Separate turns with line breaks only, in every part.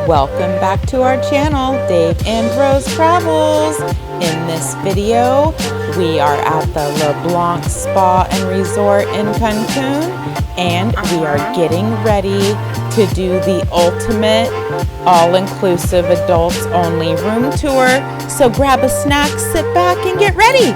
Welcome back to our channel, Dave and Rose Travels. In this video, we are at the Blanc Spa and Resort in Cancun, and we are getting ready to do the ultimate all-inclusive adults-only room tour. So grab a snack, sit back, and get ready.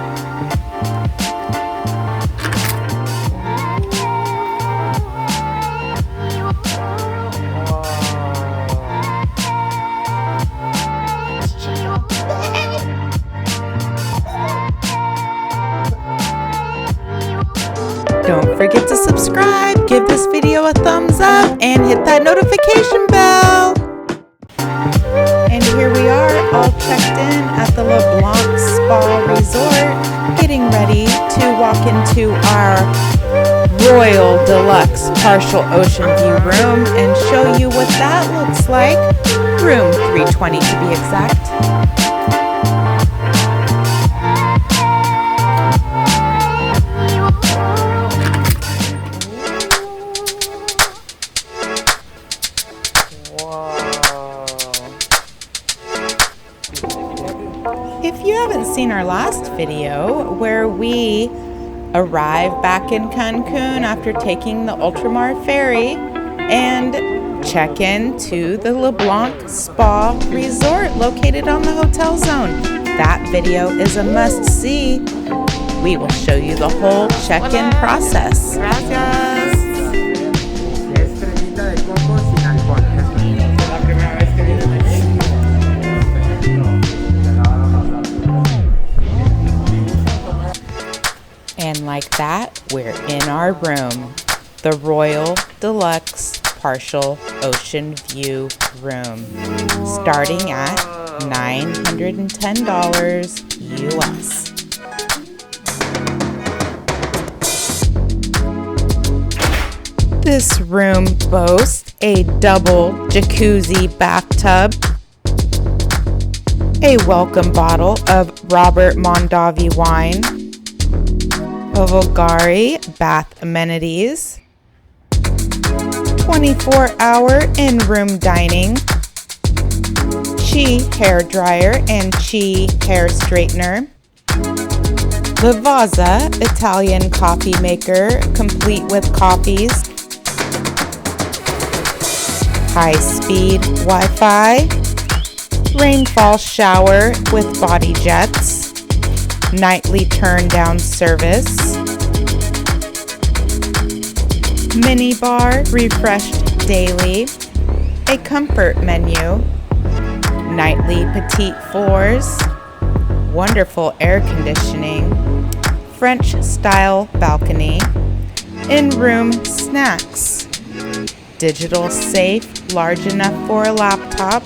Don't forget to subscribe, give this video a thumbs up, and hit that notification bell. And here we are, all checked in at the Blanc Spa Resort, getting ready to walk into our Royal Deluxe partial ocean view room and show you what that looks like. Room 320 to be exact. If you haven't seen our last video where we arrived back in Cancun after taking the ULTRAMAR ferry and check into the Blanc Spa Resort located on the hotel zone, that video is a must-see. We will show you the whole check-in process. Gracias. And like that, we're in our room, the Royal Deluxe Partial Ocean View room, starting at $910 US. This room boasts a double jacuzzi bathtub, a welcome bottle of Robert Mondavi wine, Bulgari bath amenities, 24-hour in-room dining, Chi hair dryer and Chi hair straightener, Lavazza Italian coffee maker complete with coffees, high-speed Wi-Fi, rainfall shower with body jets, nightly turn-down service, mini bar refreshed daily, a comfort menu, nightly petite fours, wonderful air conditioning, French-style balcony, in-room snacks, digital safe large enough for a laptop,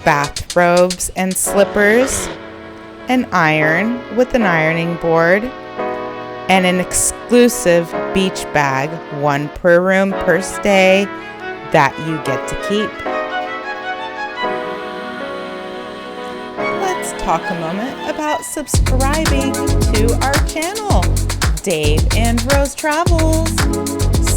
bathrobes and slippers, an iron with an ironing board, and an exclusive beach bag, one per room per stay, that you get to keep. Let's talk a moment about subscribing to our channel, Dave and Rose Travels.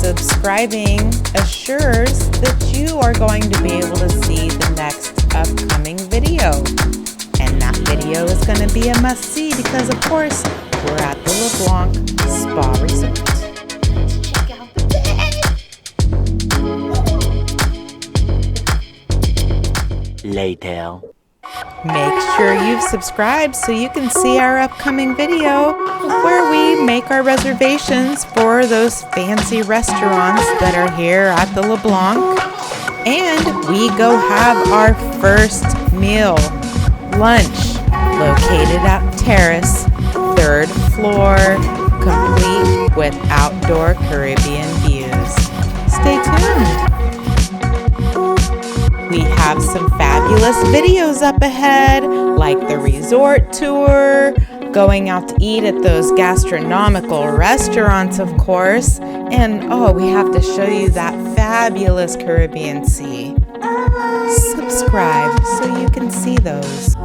Subscribing assures that you are going to be able to see the next upcoming video. And that video is going to be a must-see because, of course, we're at the Blanc Spa Resort. Let's check out the bed.
Later.
Make sure you've subscribed so you can see our upcoming video where we make our reservations for those fancy restaurants that are here at the Blanc. And we go have our first meal, lunch, located at Terrace, 3rd floor, complete with outdoor Caribbean views. Stay tuned. We have some fabulous videos up ahead, like the resort tour, going out to eat at those gastronomical restaurants, of course, and we have to show you that fabulous Caribbean sea. Subscribe so you can see those.